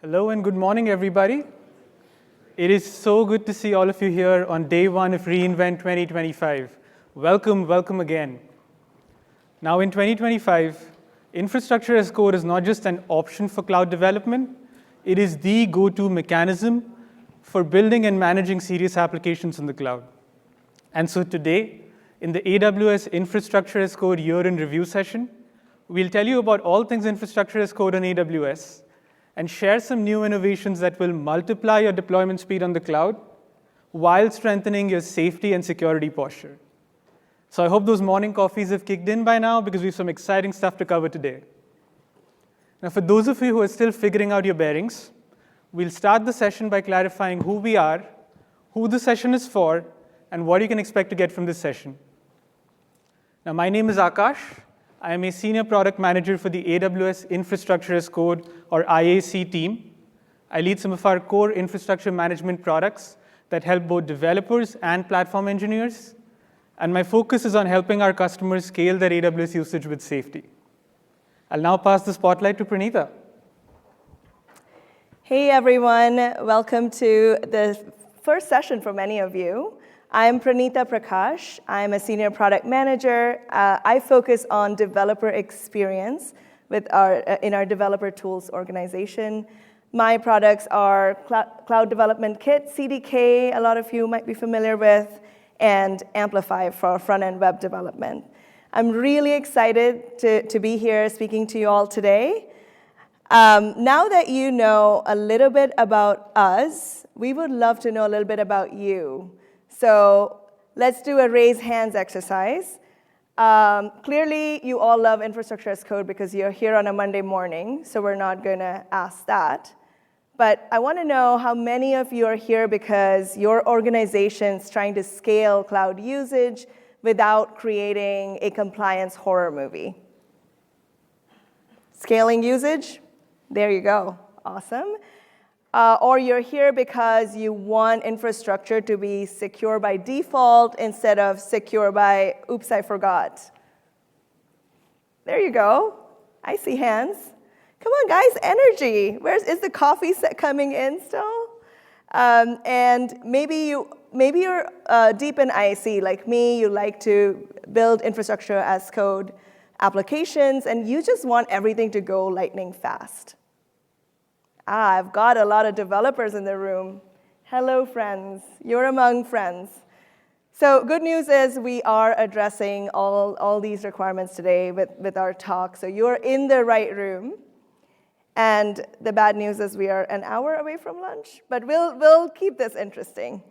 Hello and good morning, everybody. It is so good to see all of you here on day one of reInvent 2025. Welcome, welcome again. Now in 2025, infrastructure as code is not just an option for cloud development, it is the go-to mechanism for building and managing serious applications in the cloud. And so today, in the AWS Infrastructure as Code year-in review session, we'll tell you about all things infrastructure as code on AWS and share some new innovations that will multiply your deployment speed on the cloud while strengthening your safety and security posture. So I hope those morning coffees have kicked in by now because we have some exciting stuff to cover today. Now, for those of you who are still figuring out your bearings, we'll start the session by clarifying who we are, who the session is for, and what you can expect to get from this session. Now, my name is Akash. I am a senior product manager for the AWS Infrastructure as Code, or IAC team. I lead some of our core infrastructure management products that help both developers and platform engineers. And my focus is on helping our customers scale their AWS usage with safety. I'll now pass the spotlight to Pranitha. Hey, everyone. Welcome to the first session for many of you. I'm Pranitha Prakash. I'm a senior product manager. I focus on developer experience in our developer tools organization. My products are Cloud Development Kit, CDK, a lot of you might be familiar with, and Amplify for front-end web development. I'm really excited to be here speaking to you all today. Now that you know a little bit about us, we would love to know a little bit about you. So let's do a raise hands exercise. Clearly, you all love infrastructure as code because you're here on a Monday morning, so we're not going to ask that. But I want to know how many of you are here because your organization's trying to scale cloud usage without creating a compliance horror movie. Scaling usage? There you go. Awesome. Or you're here because you want infrastructure to be secure by default instead of secure by, oops, I forgot. There you go. I see hands. Come on, guys, energy. Is the coffee set coming in still? And maybe you're deep in IAC like me. You like to build infrastructure as code applications, and you just want everything to go lightning fast. I've got a lot of developers in the room. Hello, friends. You're among friends. So good news is we are addressing all these requirements today with our talk. So you're in the right room. And the bad news is we are an hour away from lunch. But we'll keep this interesting.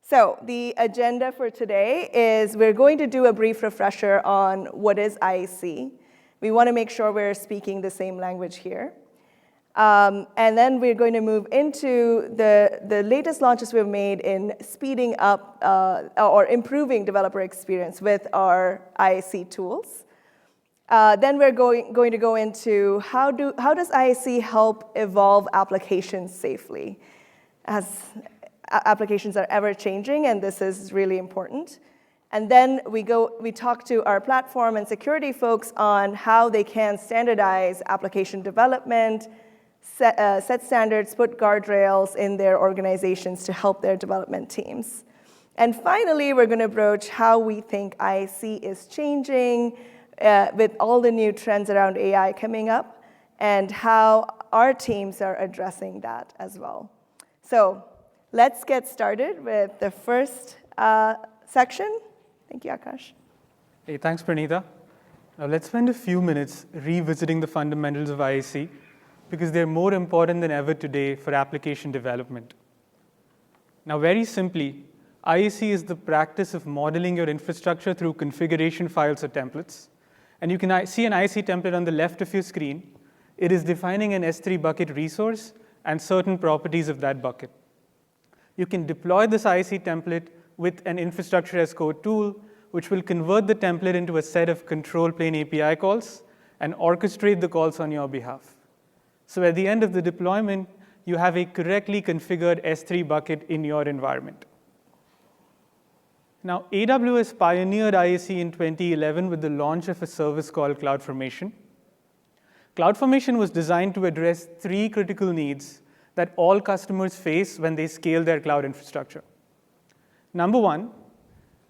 So the agenda for today is we're going to do a brief refresher on what is IAC. We want to make sure we're speaking the same language here. And then we're going to move into the latest launches we've made in speeding up or improving developer experience with our IAC tools. Then we're going to go into how does IAC help evolve applications safely, as applications are ever changing, and this is really important. And then we talk to our platform and security folks on how they can standardize application development, set standards, put guardrails in their organizations to help their development teams. And finally, we're going to broach how we think IAC is changing with all the new trends around AI coming up and how our teams are addressing that as well. So let's get started with the first section. Thank you, Akash. Hey, thanks, Pranitha. Now let's spend a few minutes revisiting the fundamentals of IAC because they're more important than ever today for application development. Now, very simply, IAC is the practice of modeling your infrastructure through configuration files or templates. And you can see an IAC template on the left of your screen. It is defining an S3 bucket resource and certain properties of that bucket. You can deploy this IAC template with an infrastructure as code tool, which will convert the template into a set of control plane API calls and orchestrate the calls on your behalf. So at the end of the deployment, you have a correctly configured S3 bucket in your environment. Now, AWS pioneered IAC in 2011 with the launch of a service called CloudFormation. CloudFormation was designed to address 3 critical needs that all customers face when they scale their cloud infrastructure. Number 1,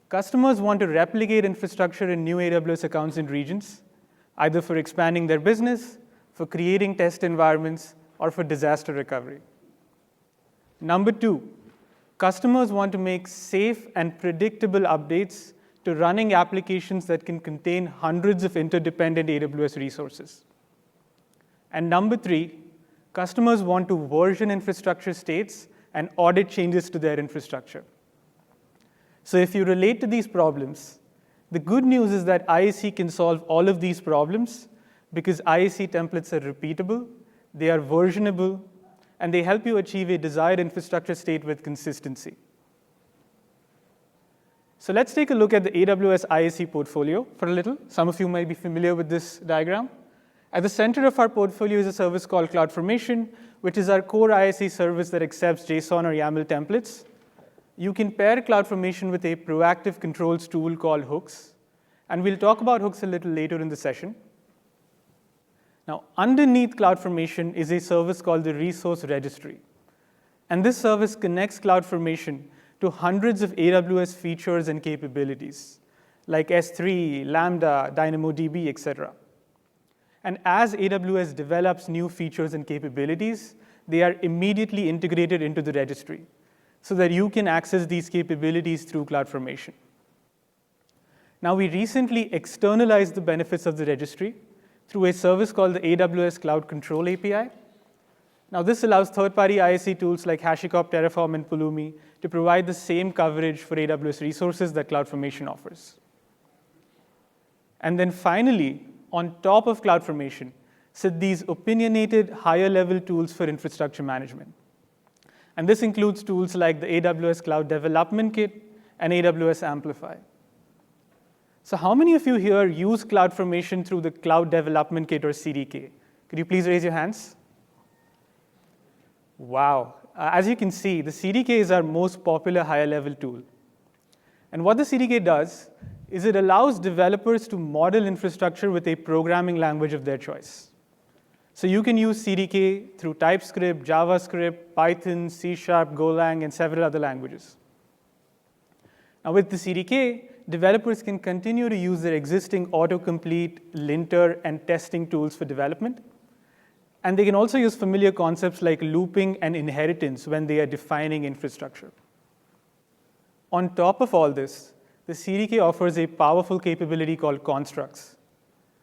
customers want to replicate infrastructure in new AWS accounts and regions, either for expanding their business, for creating test environments, or for disaster recovery. Number 2, customers want to make safe and predictable updates to running applications that can contain hundreds of interdependent AWS resources. And number 3, customers want to version infrastructure states and audit changes to their infrastructure. So if you relate to these problems, the good news is that IAC can solve all of these problems because IAC templates are repeatable, they are versionable, and they help you achieve a desired infrastructure state with consistency. So let's take a look at the AWS IAC portfolio for a little. Some of you might be familiar with this diagram. At the center of our portfolio is a service called CloudFormation, which is our core IAC service that accepts JSON or YAML templates. You can pair CloudFormation with a proactive controls tool called hooks, and we'll talk about hooks a little later in the session. Now, underneath CloudFormation is a service called the Resource Registry, and this service connects CloudFormation to hundreds of AWS features and capabilities, like S3, Lambda, DynamoDB, etc. And as AWS develops new features and capabilities, they are immediately integrated into the registry so that you can access these capabilities through CloudFormation. Now, we recently externalized the benefits of the registry through a service called the AWS Cloud Control API. Now, this allows third-party IAC tools like HashiCorp, Terraform, and Pulumi to provide the same coverage for AWS resources that CloudFormation offers. And then finally, on top of CloudFormation, sit these opinionated, higher-level tools for infrastructure management. And this includes tools like the AWS Cloud Development Kit and AWS Amplify. So how many of you here use CloudFormation through the Cloud Development Kit or CDK? Could you please raise your hands? Wow. As you can see, the CDK is our most popular higher-level tool. And what the CDK does is it allows developers to model infrastructure with a programming language of their choice. So you can use CDK through TypeScript, JavaScript, Python, C#, Golang, and several other languages. Now with the CDK, developers can continue to use their existing autocomplete, linter, and testing tools for development. And they can also use familiar concepts like looping and inheritance when they are defining infrastructure. On top of all this, the CDK offers a powerful capability called constructs.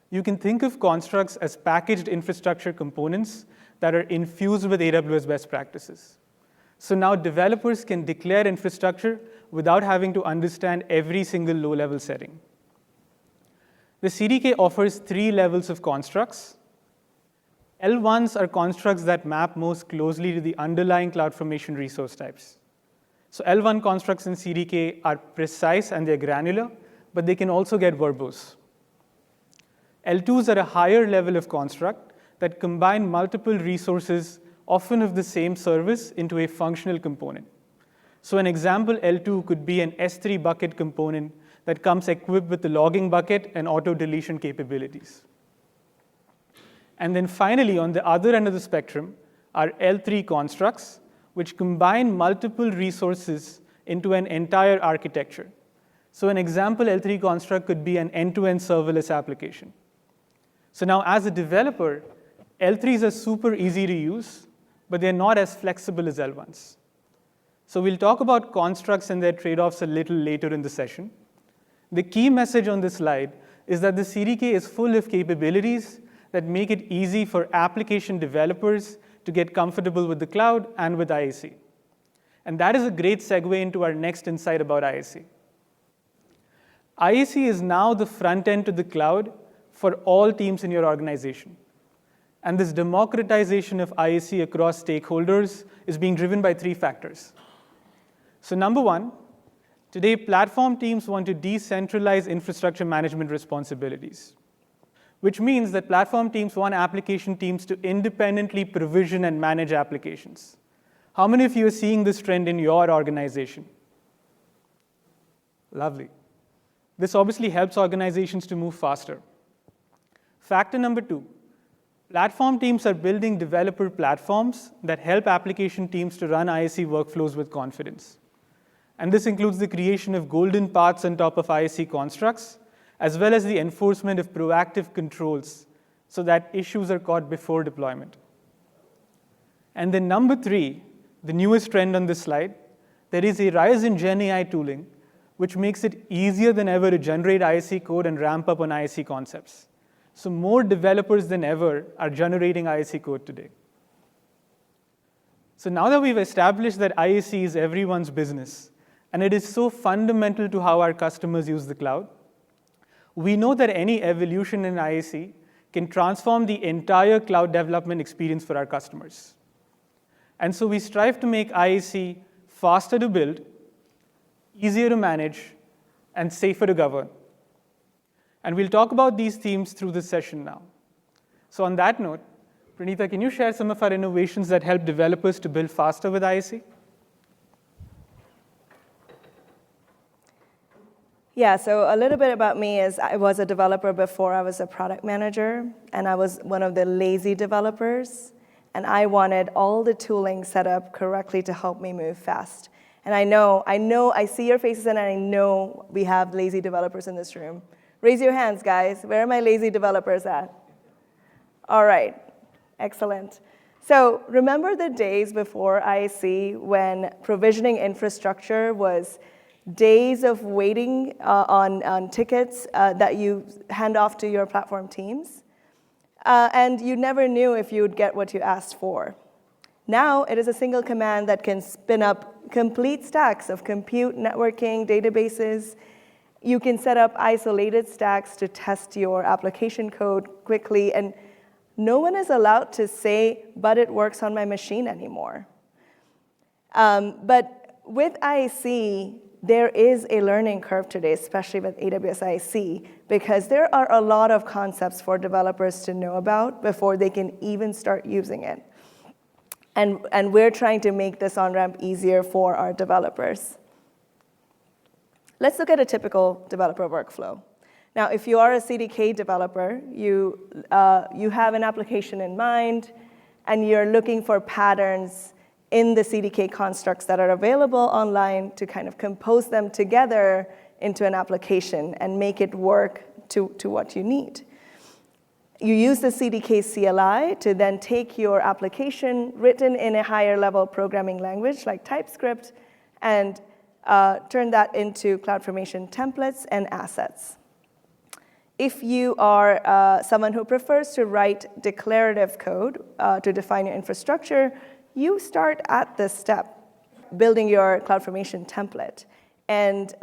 You can think of constructs as packaged infrastructure components that are infused with AWS best practices. So now developers can declare infrastructure without having to understand every single low-level setting. The CDK offers 3 levels of constructs. L1s are constructs that map most closely to the underlying CloudFormation resource types. So L1 constructs in CDK are precise and they're granular, but they can also get verbose. L2s are a higher level of construct that combine multiple resources, often of the same service, into a functional component. So an example L2 could be an S3 bucket component that comes equipped with the logging bucket and auto-deletion capabilities. And then finally, on the other end of the spectrum, are L3 constructs, which combine multiple resources into an entire architecture. So an example L3 construct could be an end-to-end serverless application. So now as a developer, L3s are super easy to use, but they're not as flexible as L1s. So we'll talk about constructs and their trade-offs a little later in the session. The key message on this slide is that the CDK is full of capabilities that make it easy for application developers to get comfortable with the cloud and with IAC. And that is a great segue into our next insight about IAC. IAC is now the front end to the cloud for all teams in your organization. And this democratization of IAC across stakeholders is being driven by 3 factors. So number 1, today platform teams want to decentralize infrastructure management responsibilities, which means that platform teams want application teams to independently provision and manage applications. How many of you are seeing this trend in your organization? Lovely. This obviously helps organizations to move faster. Factor number 2, Platform teams are building developer platforms that help application teams to run ISC workflows with confidence. And this includes the creation of golden paths on top of ISC constructs, as well as the enforcement of proactive controls so that issues are caught before deployment. And then number 3, the newest trend on this slide, there is a rise in Gen AI tooling, which makes it easier than ever to generate ISC code and ramp up on ISC concepts. So more developers than ever are generating ISC code today. So now that we've established that ISC is everyone's business, and it is so fundamental to how our customers use the cloud, we know that any evolution in ISC can transform the entire cloud development experience for our customers. And so we strive to make ISC faster to build, easier to manage, and safer to govern. And we'll talk about these themes through this session now. So on that note, Pranitha, can you share some of our innovations that help developers to build faster with ISC? Yeah, so a little bit about me is I was a developer before I was a product manager, and I was one of the lazy developers, and I wanted all the tooling set up correctly to help me move fast. And I see your faces, and I know we have lazy developers in this room. Raise your hands, guys. Where are my lazy developers at? All right, excellent. So remember the days before ISC when provisioning infrastructure was days of waiting on tickets that you hand off to your platform teams, and you never knew if you would get what you asked for. Now it is a single command that can spin up complete stacks of compute, networking, databases. You can set up isolated stacks to test your application code quickly, and no one is allowed to say, but it works on my machine anymore. But with ISC, there is a learning curve today, especially with AWS ISC, because there are a lot of concepts for developers to know about before they can even start using it. And we're trying to make this on-ramp easier for our developers. Let's look at a typical developer workflow. Now, if you are a CDK developer, you have an application in mind, and you're looking for patterns in the CDK constructs that are available online to kind of compose them together into an application and make it work to what you need. You use the CDK CLI to then take your application written in a higher level programming language like TypeScript and turn that into CloudFormation templates and assets. If you are someone who prefers to write declarative code to define your infrastructure, you start at this step, building your CloudFormation template. And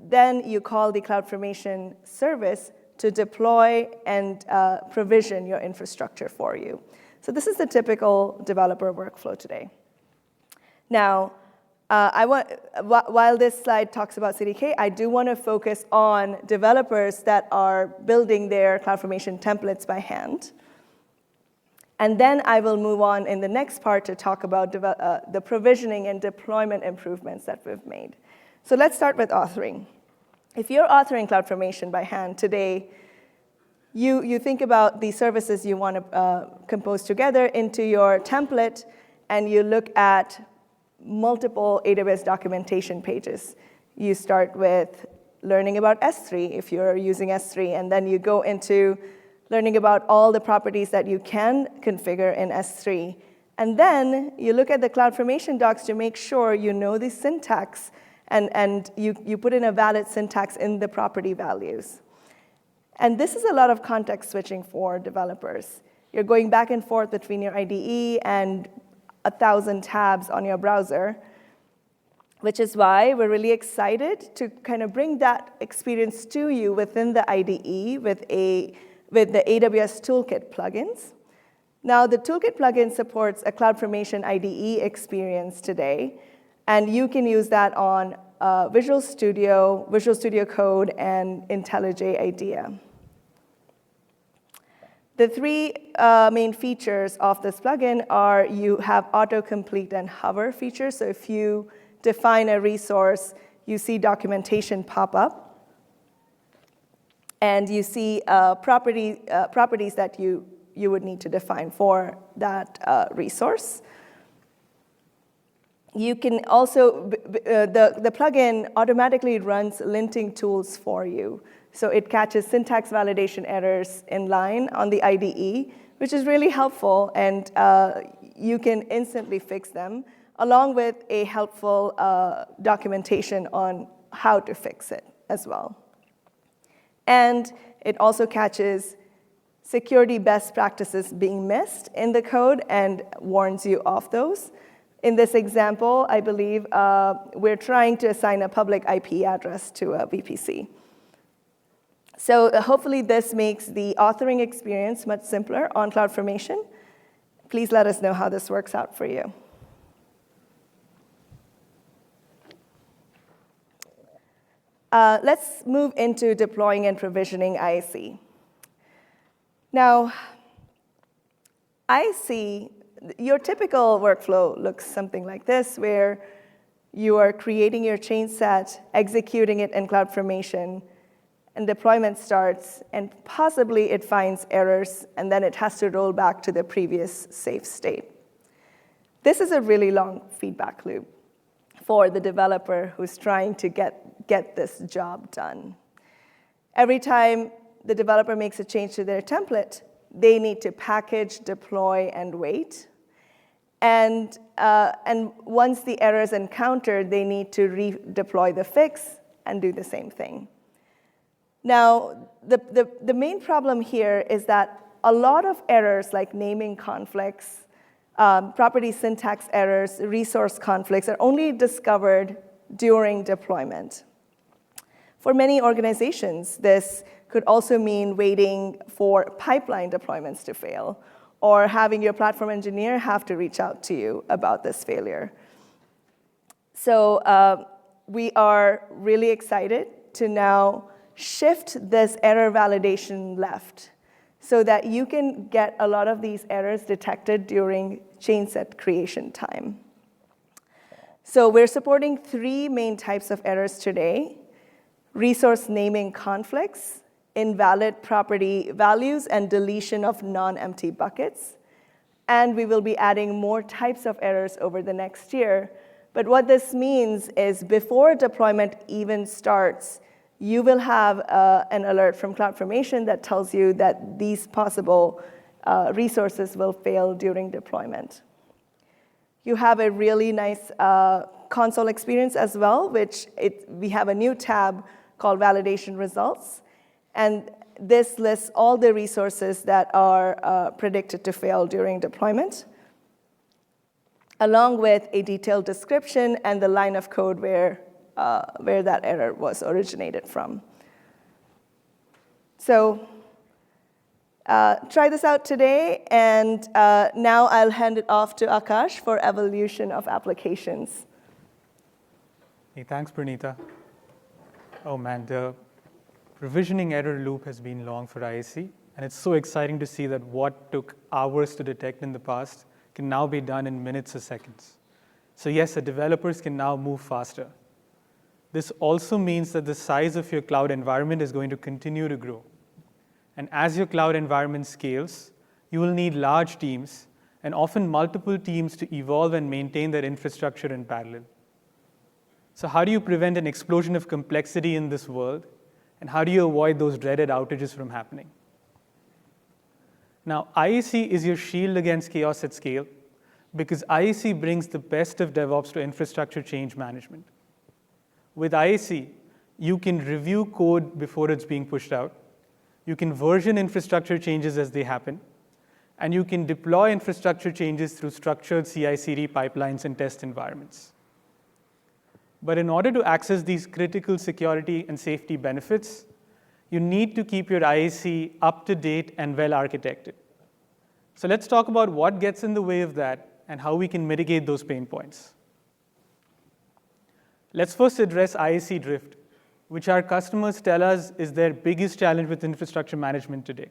then you call the CloudFormation service to deploy and provision your infrastructure for you. So this is the typical developer workflow today. Now, while this slide talks about CDK, I do want to focus on developers that are building their CloudFormation templates by hand. And then I will move on in the next part to talk about the provisioning and deployment improvements that we've made. So let's start with authoring. If you're authoring CloudFormation by hand today, you think about the services you want to compose together into your template, and you look at multiple AWS documentation pages. You start with learning about S3 if you're using S3, and then you go into learning about all the properties that you can configure in S3. And then you look at the CloudFormation docs to make sure you know the syntax, and you put in a valid syntax in the property values. And this is a lot of context switching for developers. You're going back and forth between your IDE and 1,000 tabs on your browser, which is why we're really excited to kind of bring that experience to you within the IDE with the AWS Toolkit plugins. Now, the Toolkit plugin supports a CloudFormation IDE experience today, and you can use that on Visual Studio Code, and IntelliJ IDEA. The three main features of this plugin are you have autocomplete and hover features. So if you define a resource, you see documentation pop up, and you see properties that you you would need to define for that resource. You can also, the plugin automatically runs linting tools for you. So it catches syntax validation errors in line on the IDE, which is really helpful, and you can instantly fix them, along with a helpful documentation on how to fix it as well. And it also catches security best practices being missed in the code and warns you of those. In this example, I believe we're trying to assign a public IP address to a VPC. So hopefully this makes the authoring experience much simpler on CloudFormation. Please let us know how this works out for you. Let's move into deploying and provisioning IAC. Now, IAC, your typical workflow looks something like this, where you are creating your change set, executing it in CloudFormation, and deployment starts, and possibly it finds errors, and then it has to roll back to the previous safe state. This is a really long feedback loop for the developer who's trying to get this job done. Every time the developer makes a change to their template, they need to package, deploy, and wait. And once the error is encountered, they need to redeploy the fix and do the same thing. Now, the main problem here is that a lot of errors like naming conflicts, property syntax errors, resource conflicts are only discovered during deployment. For many organizations, this could also mean waiting for pipeline deployments to fail, or having your platform engineer have to reach out to you about this failure. So we are really excited to now shift this error validation left so that you can get a lot of these errors detected during change set creation time. So we're supporting 3 main types of errors today: resource naming conflicts, invalid property values, and deletion of non-empty buckets. And we will be adding more types of errors over the next year. But what this means is before deployment even starts, you will have an alert from CloudFormation that tells you that these possible resources will fail during deployment. You have a really nice console experience as well, we have a new tab called Validation Results. And this lists all the resources that are predicted to fail during deployment, along with a detailed description and the line of code where that error was originated from. So try this out today, and now I'll hand it off to Akash for evolution of applications. Hey, thanks, Pranita. Oh man, the provisioning error loop has been long for IAC, and it's so exciting to see that what took hours to detect in the past can now be done in minutes or seconds. So yes, the developers can now move faster. This also means that the size of your cloud environment is going to continue to grow. And as your cloud environment scales, you will need large teams, and often multiple teams, to evolve and maintain their infrastructure in parallel. So how do you prevent an explosion of complexity in this world? And how do you avoid those dreaded outages from happening? Now, IAC is your shield against chaos at scale, because IAC brings the best of DevOps to infrastructure change management. With IAC, you can review code before it's being pushed out. You can version infrastructure changes as they happen. And you can deploy infrastructure changes through structured CI/CD pipelines and test environments. But in order to access these critical security and safety benefits, you need to keep your IAC up to date and well architected. So let's talk about what gets in the way of that and how we can mitigate those pain points. Let's first address IAC drift, which our customers tell us is their biggest challenge with infrastructure management today.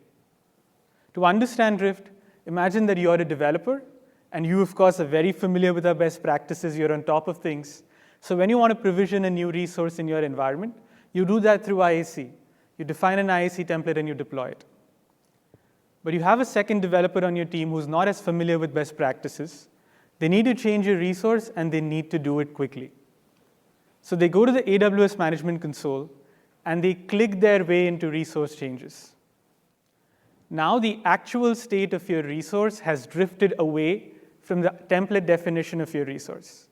To understand drift, imagine that you're a developer, and you, of course, are very familiar with our best practices. You're on top of things. So when you want to provision a new resource in your environment, you do that through IAC. You define an IAC template and you deploy it. but you have a second developer on your team who's not as familiar with best practices. They need to change your resource, and they need to do it quickly. So they go to the AWS Management Console, and they click their way into resource changes. Now the actual state of your resource has drifted away from the template definition of your resource.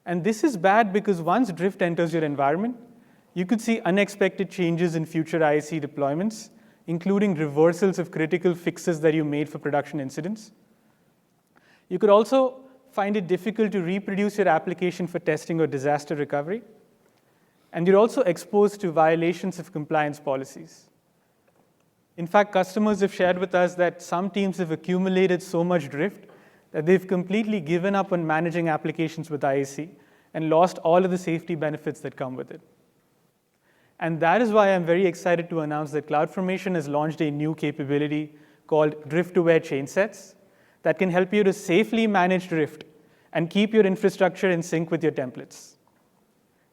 And this is bad because once drift enters your environment, you could see unexpected changes in future IAC deployments, including reversals of critical fixes that you made for production incidents. You could also find it difficult to reproduce your application for testing or disaster recovery. And you're also exposed to violations of compliance policies. In fact, customers have shared with us that some teams have accumulated so much drift that they've completely given up on managing applications with IAC and lost all of the safety benefits that come with it. And that is why I'm very excited to announce that CloudFormation has launched a new capability called drift-aware chain sets that can help you to safely manage drift and keep your infrastructure in sync with your templates.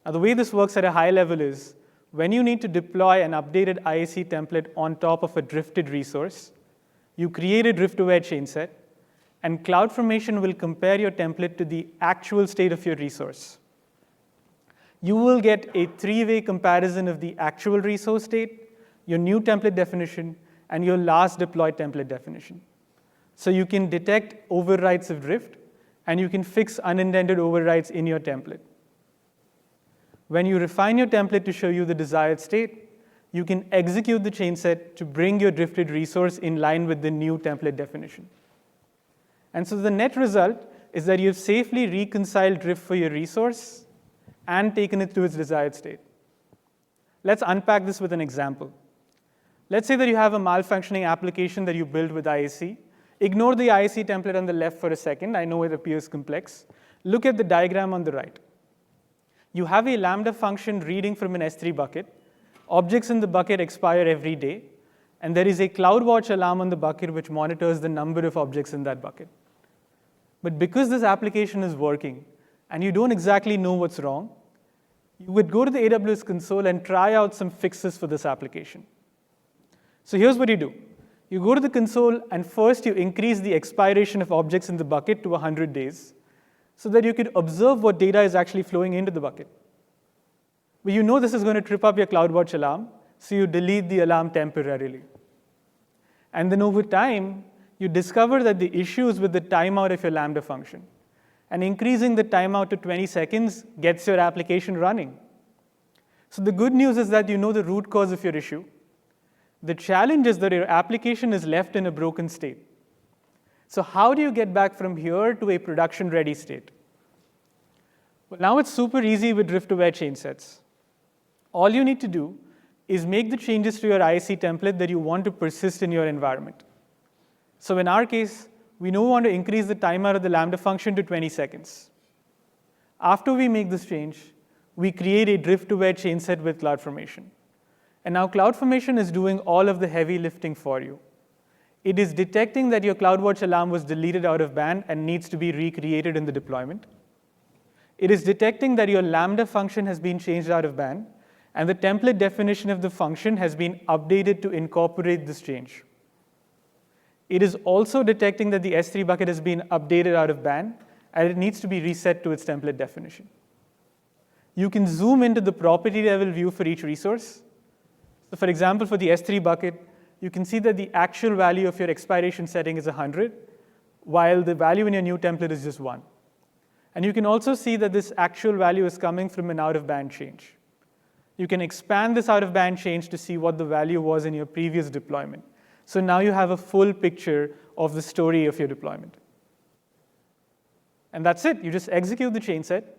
Now, the way this works at a high level is when you need to deploy an updated IAC template on top of a drifted resource, you create a drift-aware chain set, and CloudFormation will compare your template to the actual state of your resource. You will get a three-way comparison of the actual resource state, your new template definition, and your last deployed template definition. So you can detect overwrites of drift, and you can fix unintended overwrites in your template. When you refine your template to show you the desired state, you can execute the chain set to bring your drifted resource in line with the new template definition. And so the net result is that you've safely reconciled drift for your resource and taken it to its desired state. Let's unpack this with an example. Let's say that you have a malfunctioning application that you built with IAC. Ignore the IAC template on the left for a second. I know it appears complex. Look at the diagram on the right. You have a Lambda function reading from an S3 bucket. Objects in the bucket expire every day. And there is a CloudWatch alarm on the bucket which monitors the number of objects in that bucket. But because this application is working, and you don't exactly know what's wrong, you would go to the AWS console and try out some fixes for this application. So here's what you do. You go to the console, and first you increase the expiration of objects in the bucket to 100 days so that you could observe what data is actually flowing into the bucket. But you know this is going to trip up your CloudWatch alarm, so you delete the alarm temporarily. And then over time, you discover that the issue is with the timeout of your Lambda function. And increasing the timeout to 20 seconds gets your application running. So the good news is that you know the root cause of your issue. The challenge is that your application is left in a broken state. So how do you get back from here to a production-ready state? Well, now it's super easy with drift-aware chain sets. All you need to do is make the changes to your IAC template that you want to persist in your environment. So in our case, we now want to increase the timeout of the Lambda function to 20 seconds. After we make this change, we create a drift-aware chain set with CloudFormation. And now CloudFormation is doing all of the heavy lifting for you. It is detecting that your CloudWatch alarm was deleted out of band and needs to be recreated in the deployment. It is detecting that your Lambda function has been changed out of band, and the template definition of the function has been updated to incorporate this change. It is also detecting that the S3 bucket has been updated out of band, and it needs to be reset to its template definition. You can zoom into the property level view for each resource. So for example, for the S3 bucket, you can see that the actual value of your expiration setting is 100, while the value in your new template is just 1. And you can also see that this actual value is coming from an out-of-band change. You can expand this out-of-band change to see what the value was in your previous deployment. So now you have a full picture of the story of your deployment. And that's it. You just execute the chain set,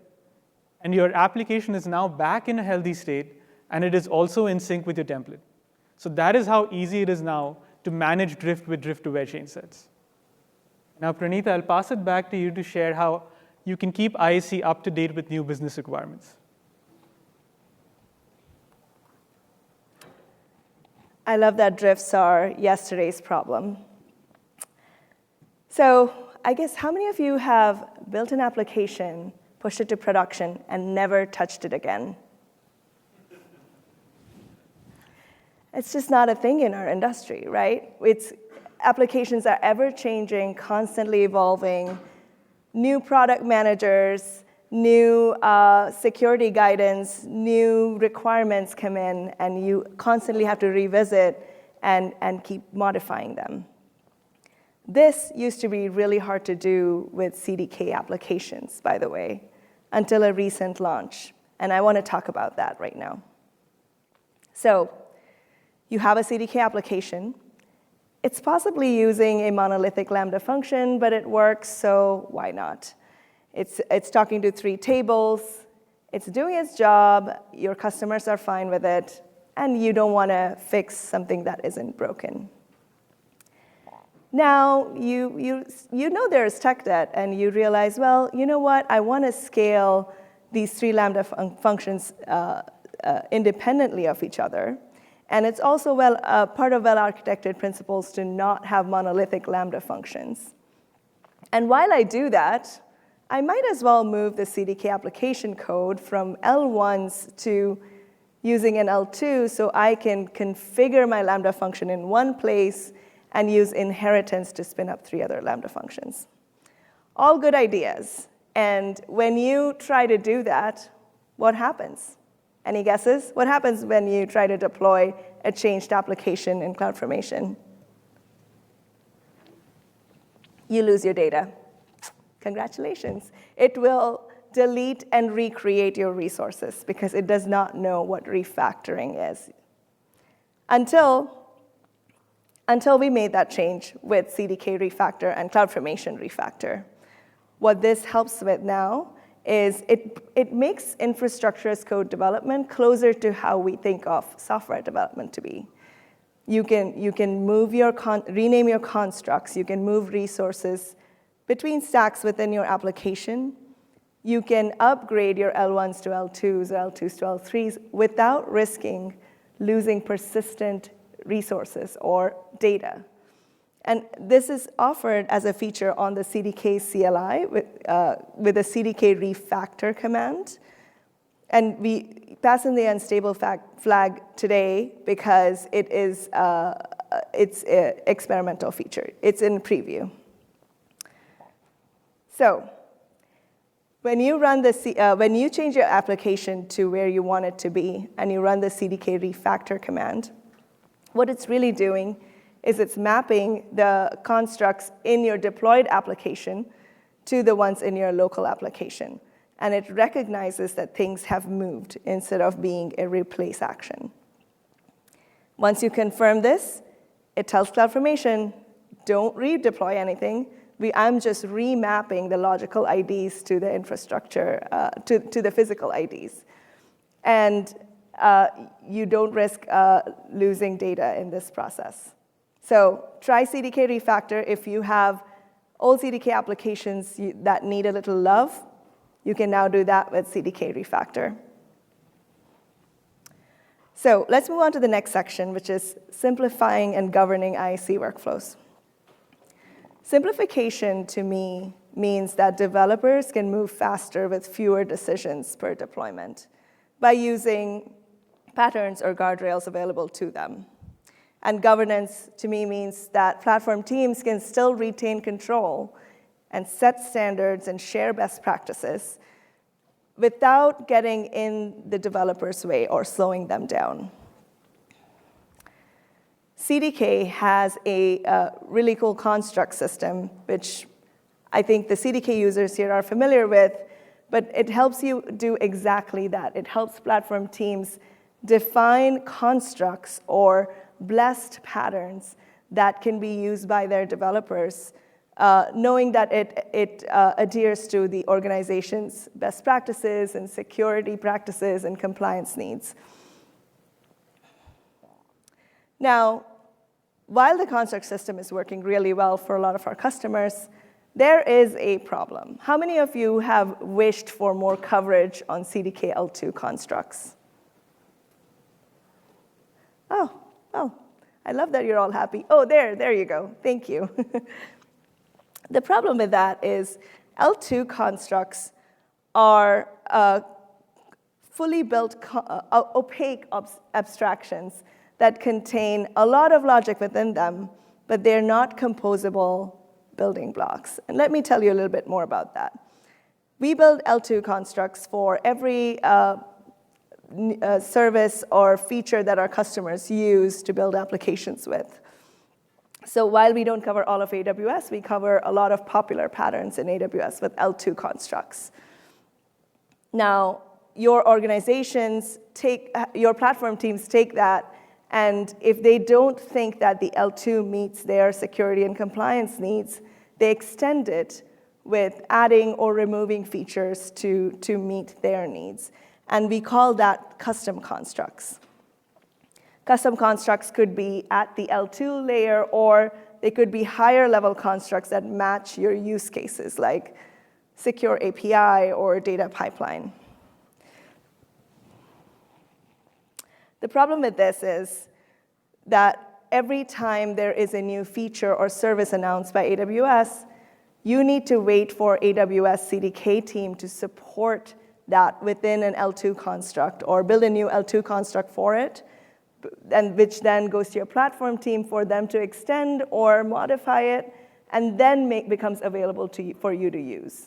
and your application is now back in a healthy state, and it is also in sync with your template. So that is how easy it is now to manage drift with drift-aware chain sets. Now, Pranita, I'll pass it back to you to share how you can keep IAC up to date with new business requirements. I love that drifts are yesterday's problem. So I guess how many of you have built an application, pushed it to production, and never touched it again? It's just not a thing in our industry, right? Applications are ever-changing, constantly evolving. New product managers, new security guidance, new requirements come in, and you constantly have to revisit and keep modifying them. This used to be really hard to do with CDK applications, by the way, until a recent launch. And I want to talk about that right now. So you have a CDK application. It's possibly using a monolithic Lambda function, but it works, so why not? It's talking to 3 tables. It's doing its job. Your customers are fine with it. And you don't want to fix something that isn't broken. Now, you know there's tech debt, and you realize, well, you know what? I want to scale these 3 Lambda functions independently of each other. And it's also part of well-architected principles to not have monolithic Lambda functions. And while I do that, I might as well move the CDK application code from L1s to using an L2 so I can configure my Lambda function in one place and use inheritance to spin up 3 other Lambda functions. All good ideas. And when you try to do that, what happens? Any guesses? What happens when you try to deploy a changed application in CloudFormation? You lose your data. Congratulations. It will delete and recreate your resources because it does not know what refactoring is. Until we made that change with CDK refactor and CloudFormation refactor. What this helps with now is it makes infrastructure as code development closer to how we think of software development to be. You can rename your constructs. You can move resources between stacks within your application. You can upgrade your L1s to L2s or L2s to L3s without risking losing persistent resources or data. And this is offered as a feature on the CDK CLI with a CDK refactor command. And we pass in the unstable flag today because it's an experimental feature. It's in preview. So when you change your application to where you want it to be and you run the CDK refactor command, what it's really doing is it's mapping the constructs in your deployed application to the ones in your local application. And it recognizes that things have moved instead of being a replace action. Once you confirm this, it tells CloudFormation, don't redeploy anything. I'm just remapping the logical IDs to the infrastructure, to the physical IDs. And you don't risk losing data in this process. So try CDK refactor. If you have old CDK applications that need a little love, you can now do that with CDK refactor. So let's move on to the next section, which is simplifying and governing IAC workflows. Simplification, to me, means that developers can move faster with fewer decisions per deployment by using patterns or guardrails available to them. And governance, to me, means that platform teams can still retain control and set standards and share best practices without getting in the developer's way or slowing them down. CDK has a really cool construct system, which I think the CDK users here are familiar with, but it helps you do exactly that. It helps platform teams define constructs or blessed patterns that can be used by their developers, knowing that it adheres to the organization's best practices and security practices and compliance needs. Now, while the construct system is working really well for a lot of our customers, there is a problem. How many of you have wished for more coverage on CDK L2 constructs? Oh, I love that you're all happy. Oh, there you go. Thank you. The problem with that is L2 constructs are fully built opaque abstractions that contain a lot of logic within them, but they're not composable building blocks. And let me tell you a little bit more about that. We build L2 constructs for every service or feature that our customers use to build applications with. So while we don't cover all of AWS, we cover a lot of popular patterns in AWS with L2 constructs. Now, your organizations your platform teams take that, and if they don't think that the L2 meets their security and compliance needs, they extend it with adding or removing features to meet their needs. And we call that custom constructs. Custom constructs could be at the L2 layer, or they could be higher level constructs that match your use cases, like secure API or data pipeline. The problem with this is that every time there is a new feature or service announced by AWS, you need to wait for AWS CDK team to support that within an L2 construct, or build a new L2 construct for it, and which then goes to your platform team for them to extend or modify it, and then becomes available for you to use.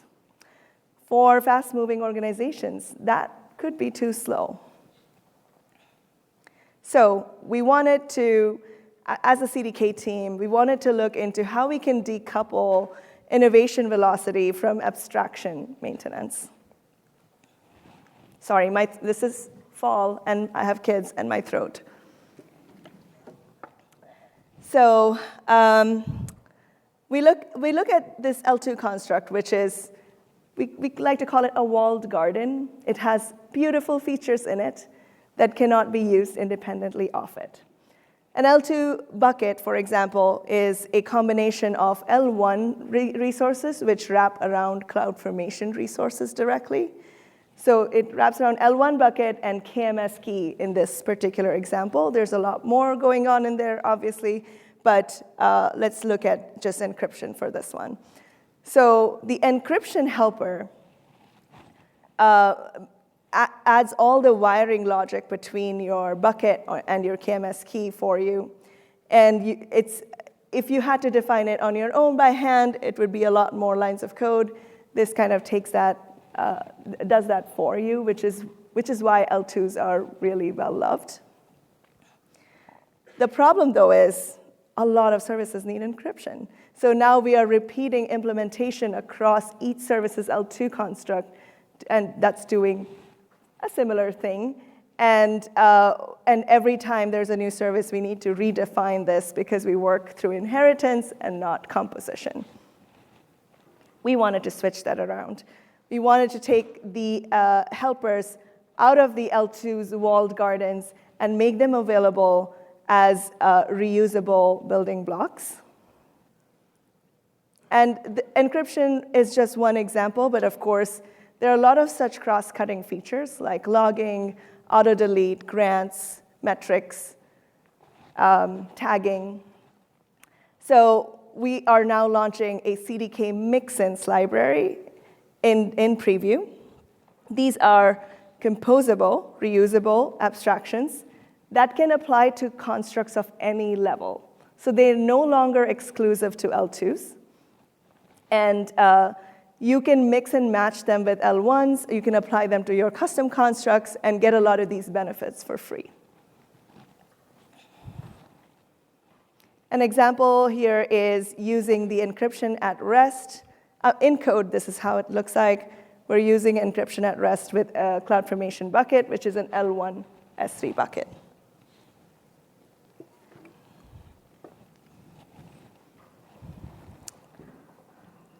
For fast-moving organizations, that could be too slow. So we wanted to, as a CDK team, we wanted to look into how we can decouple innovation velocity from abstraction maintenance. Sorry, this is fall, and I have kids and my throat. So we look at this L2 construct, which is, we like to call it a walled garden. It has beautiful features in it that cannot be used independently of it. An L2 bucket, for example, is a combination of L1 resources, which wrap around CloudFormation resources directly. So it wraps around L1 bucket and KMS key in this particular example. There's a lot more going on in there, obviously, but let's look at just encryption for this one. So the encryption helper adds all the wiring logic between your bucket and your KMS key for you. And if you had to define it on your own by hand, it would be a lot more lines of code. This kind of takes that, does that for you, which is why L2s are really well loved. The problem, though, is a lot of services need encryption. So now we are repeating implementation across each service's L2 construct, and that's doing a similar thing. And every time there's a new service, we need to redefine this because we work through inheritance and not composition. We wanted to switch that around. We wanted to take the helpers out of the L2's walled gardens and make them available as reusable building blocks. And the encryption is just one example, but of course, there are a lot of such cross-cutting features like logging, auto-delete, grants, metrics, tagging. So we are now launching a CDK mixins library in preview. These are composable, reusable abstractions that can apply to constructs of any level. So they're no longer exclusive to L2s. And you can mix and match them with L1s. You can apply them to your custom constructs and get a lot of these benefits for free. An example here is using the encryption at rest. In code, this is how it looks like. We're using encryption at rest with a CloudFormation bucket, which is an L1 S3 bucket.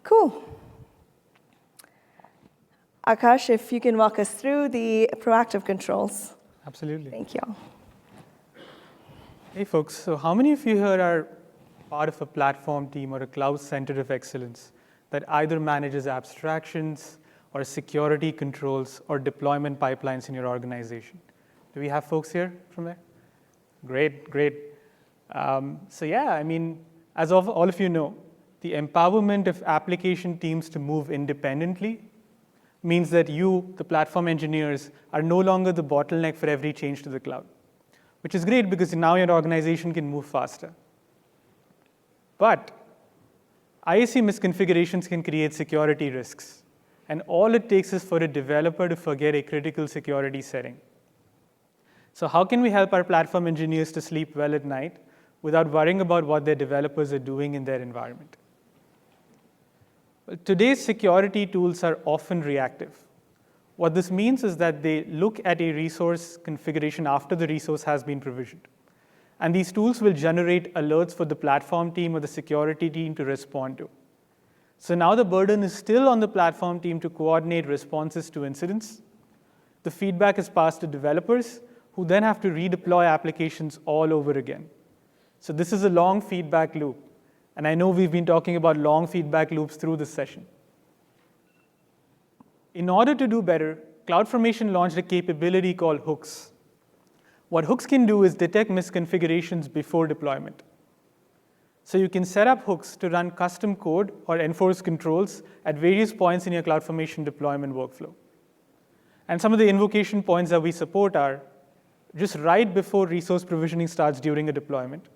Cool. Akash, if you can walk us through the proactive controls. Absolutely. Thank you. Hey, folks. So how many of you here are part of a platform team or a cloud center of excellence that either manages abstractions or security controls or deployment pipelines in your organization? Do we have folks here from there? Great, great. So yeah, I mean, as all of you know, the empowerment of application teams to move independently means that you, the platform engineers, are no longer the bottleneck for every change to the cloud. which is great because now your organization can move faster. But IAC misconfigurations can create security risks, and all it takes is for a developer to forget a critical security setting. So how can we help our platform engineers to sleep well at night without worrying about what their developers are doing in their environment? Well, today's security tools are often reactive. What this means is that they look at a resource configuration after the resource has been provisioned. And these tools will generate alerts for the platform team or the security team to respond to. So now the burden is still on the platform team to coordinate responses to incidents. The feedback is passed to developers, who then have to redeploy applications all over again. So this is a long feedback loop. And I know we've been talking about long feedback loops through this session. In order to do better, CloudFormation launched a capability called hooks. What hooks can do is detect misconfigurations before deployment. So you can set up hooks to run custom code or enforce controls at various points in your CloudFormation deployment workflow. And some of the invocation points that we support are just right before resource provisioning starts during a deployment,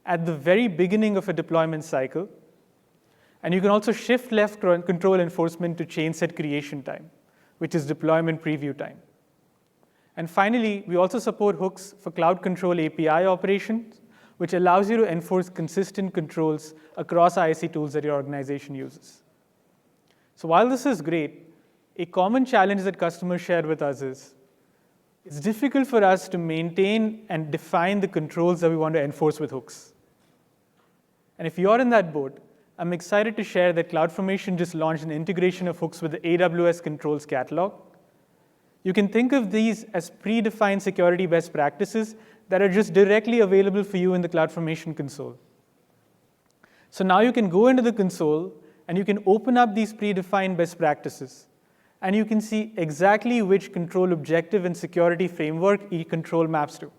at the very beginning of a deployment cycle, and you can also shift left control enforcement to chain set creation time, which is deployment preview time. And finally, we also support hooks for Cloud Control API operations, which allows you to enforce consistent controls across IAC tools that your organization uses. So while this is great, a common challenge that customers share with us is it's difficult for us to maintain and define the controls that we want to enforce with hooks. And if you're in that boat, I'm excited to share that CloudFormation just launched an integration of hooks with the AWS Controls Catalog. You can think of these as predefined security best practices that are just directly available for you in the CloudFormation console. So now you can go into the console, and you can open up these predefined best practices. And you can see exactly which control objective and security framework each control maps to.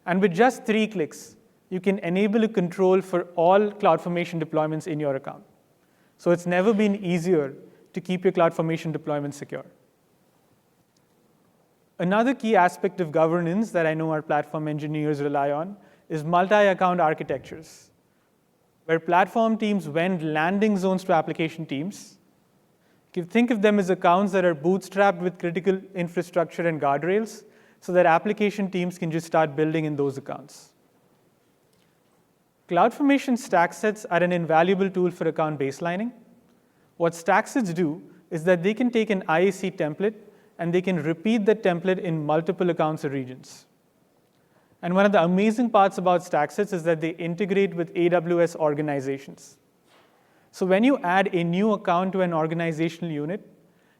And with just 3 clicks, you can enable a control for all CloudFormation deployments in your account. So it's never been easier to keep your CloudFormation deployment secure. Another key aspect of governance that I know our platform engineers rely on is multi-account architectures, where platform teams vend landing zones to application teams. You can think of them as accounts that are bootstrapped with critical infrastructure and guardrails so that application teams can just start building in those accounts. CloudFormation stack sets are an invaluable tool for account baselining. What stack sets do is that they can take an IAC template and they can repeat that template in multiple accounts or regions. And one of the amazing parts about stack sets is that they integrate with AWS organizations. So when you add a new account to an organizational unit,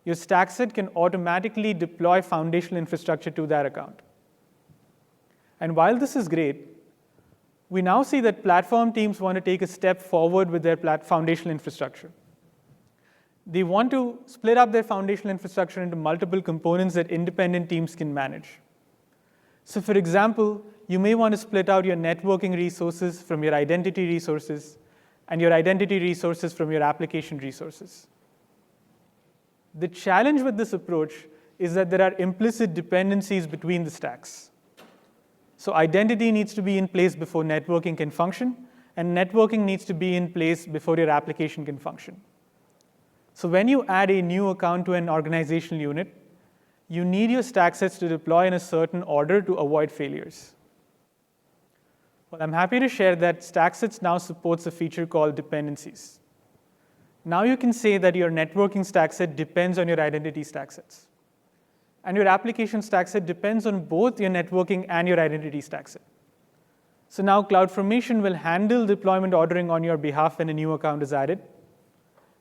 your stack set can automatically deploy foundational infrastructure to that account. And while this is great, we now see that platform teams want to take a step forward with their foundational infrastructure. They want to split up their foundational infrastructure into multiple components that independent teams can manage. So for example, you may want to split out your networking resources from your identity resources and your identity resources from your application resources. The challenge with this approach is that there are implicit dependencies between the stacks. So identity needs to be in place before networking can function, and networking needs to be in place before your application can function. So when you add a new account to an organizational unit, you need your stack sets to deploy in a certain order to avoid failures. Well, I'm happy to share that stack sets now supports a feature called dependencies. Now you can say that your networking stack set depends on your identity stack sets. And your application stack set depends on both your networking and your identity stack set. So now CloudFormation will handle deployment ordering on your behalf when a new account is added,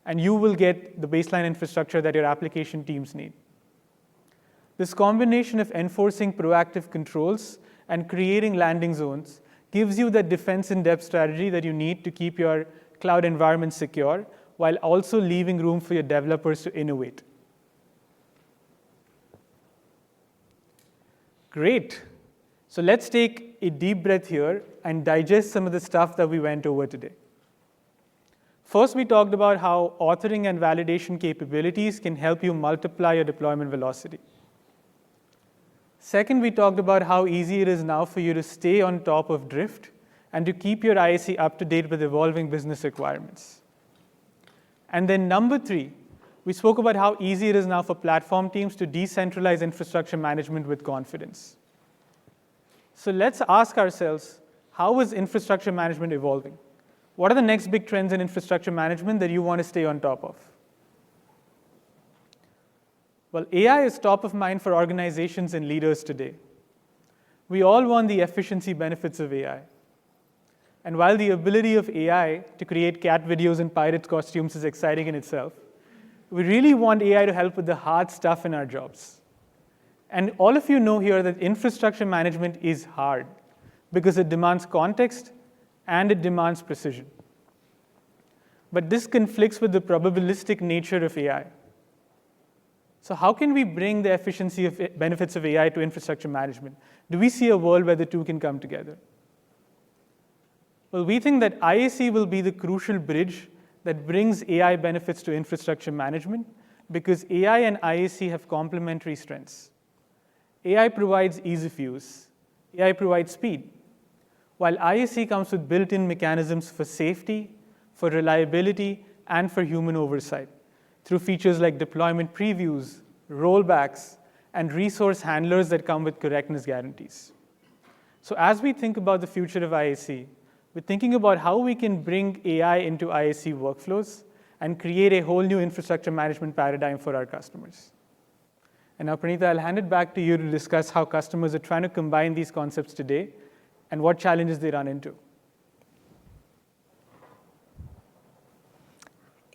and you will get the baseline infrastructure that your application teams need. This combination of enforcing proactive controls and creating landing zones gives you that defense in depth strategy that you need to keep your cloud environment secure while also leaving room for your developers to innovate. Great. So let's take a deep breath here and digest some of the stuff that we went over today. First, we talked about how authoring and validation capabilities can help you multiply your deployment velocity. Second, we talked about how easy it is now for you to stay on top of drift and to keep your IAC up to date with evolving business requirements. And then number 3, we spoke about how easy it is now for platform teams to decentralize infrastructure management with confidence. So let's ask ourselves, how is infrastructure management evolving? What are the next big trends in infrastructure management that you want to stay on top of? Well, AI is top of mind for organizations and leaders today. We all want the efficiency benefits of AI. And while the ability of AI to create cat videos and pirate costumes is exciting in itself, we really want AI to help with the hard stuff in our jobs. And all of you know here that infrastructure management is hard because it demands context and it demands precision. But this conflicts with the probabilistic nature of AI. So how can we bring the efficiency of benefits of AI to infrastructure management? Do we see a world where the two can come together? Well, we think that IAC will be the crucial bridge that brings AI benefits to infrastructure management because AI and IAC have complementary strengths. AI provides ease of use. AI provides speed, while IAC comes with built-in mechanisms for safety, for reliability, and for human oversight through features like deployment previews, rollbacks, and resource handlers that come with correctness guarantees. So as we think about the future of IAC, we're thinking about how we can bring AI into IAC workflows and create a whole new infrastructure management paradigm for our customers. And now, Pranita, I'll hand it back to you to discuss how customers are trying to combine these concepts today and what challenges they run into.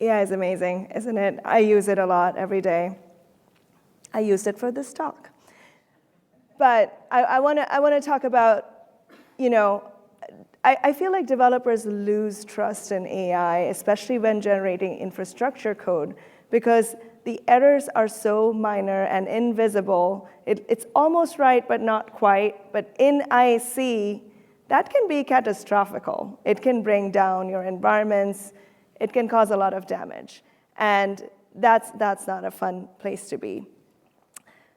AI is amazing, isn't it? I use it a lot every day. I used it for this talk. But I want to talk about, I feel like developers lose trust in AI, especially when generating infrastructure code, because the errors are so minor and invisible. It's almost right, but not quite. But in IAC, that can be catastrophical. It can bring down your environments. It can cause a lot of damage. And that's not a fun place to be.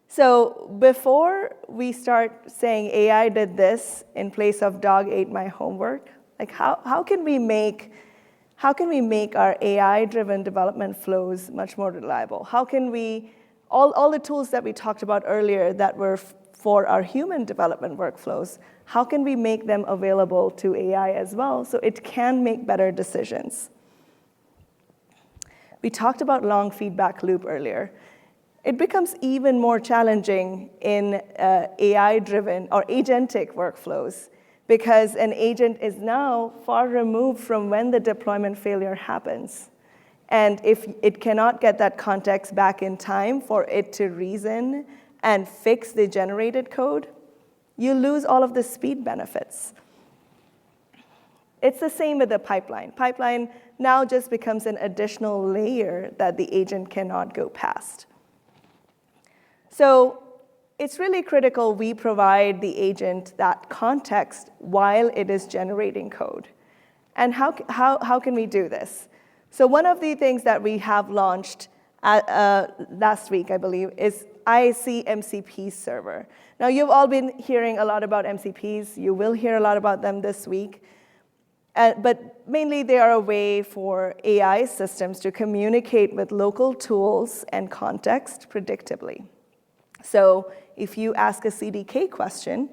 So before we start saying AI did this in place of dog ate my homework, like how can we make our AI-driven development flows much more reliable? How can we, all the tools that we talked about earlier that were for our human development workflows, how can we make them available to AI as well so it can make better decisions? We talked about long feedback loop earlier. It becomes even more challenging in AI-driven or agentic workflows because an agent is now far removed from when the deployment failure happens. And if it cannot get that context back in time for it to reason and fix the generated code, you lose all of the speed benefits. It's the same with the pipeline. Pipeline now just becomes an additional layer that the agent cannot go past. So it's really critical we provide the agent that context while it is generating code. And how can we do this? So one of the things that we have launched last week, I believe, is IAC MCP server. Now, you've all been hearing a lot about MCPs. You will hear a lot about them this week. But mainly, they are a way for AI systems to communicate with local tools and context predictably. So if you ask a CDK question,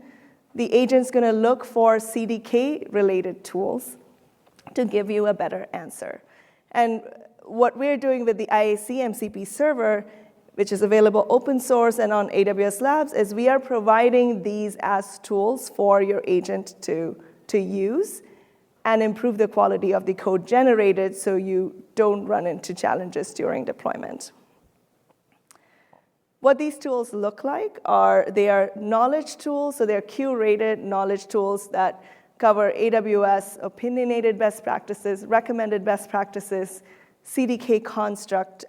the agent's going to look for CDK-related tools to give you a better answer. And what we're doing with the IAC MCP server, which is available open source and on AWS Labs, is we are providing these as tools for your agent to use and improve the quality of the code generated so you don't run into challenges during deployment. What these tools look like they are knowledge tools, so they're curated knowledge tools that cover AWS opinionated best practices, recommended best practices, CDK construct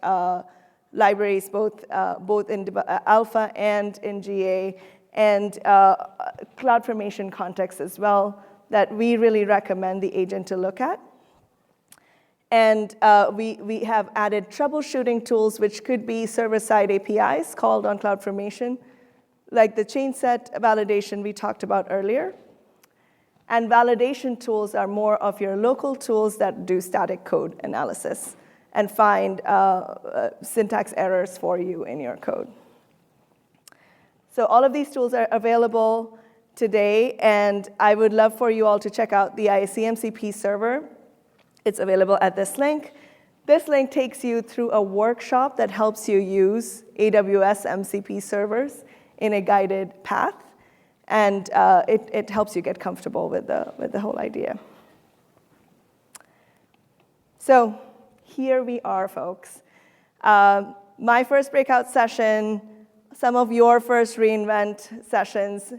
libraries, both in alpha and in GA, and CloudFormation context as well, that we really recommend the agent to look at. And we have added troubleshooting tools, which could be server-side APIs called on CloudFormation, like the chain set validation we talked about earlier. And validation tools are more of your local tools that do static code analysis and find syntax errors for you in your code. So all of these tools are available today, and I would love for you all to check out the ICMCP server. It's available at this link. This link takes you through a workshop that helps you use AWS MCP servers in a guided path, and it helps you get comfortable with the whole idea. So here we are, folks. My first breakout session, some of your first reInvent sessions.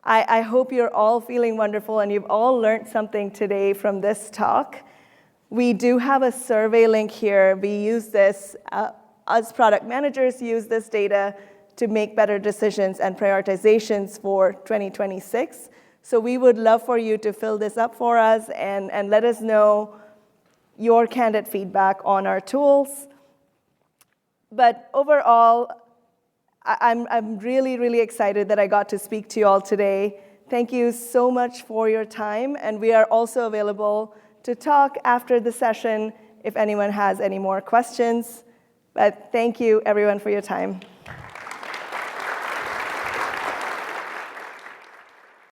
I hope you're all feeling wonderful and you've all learned something today from this talk. We do have a survey link here. We use this, as product managers use this data to make better decisions and prioritizations for 2026. So we would love for you to fill this up for us and let us know your candid feedback on our tools. But overall, I'm really, really excited that I got to speak to you all today. Thank you so much for your time, and we are also available to talk after the session if anyone has any more questions. But thank you, everyone, for your time.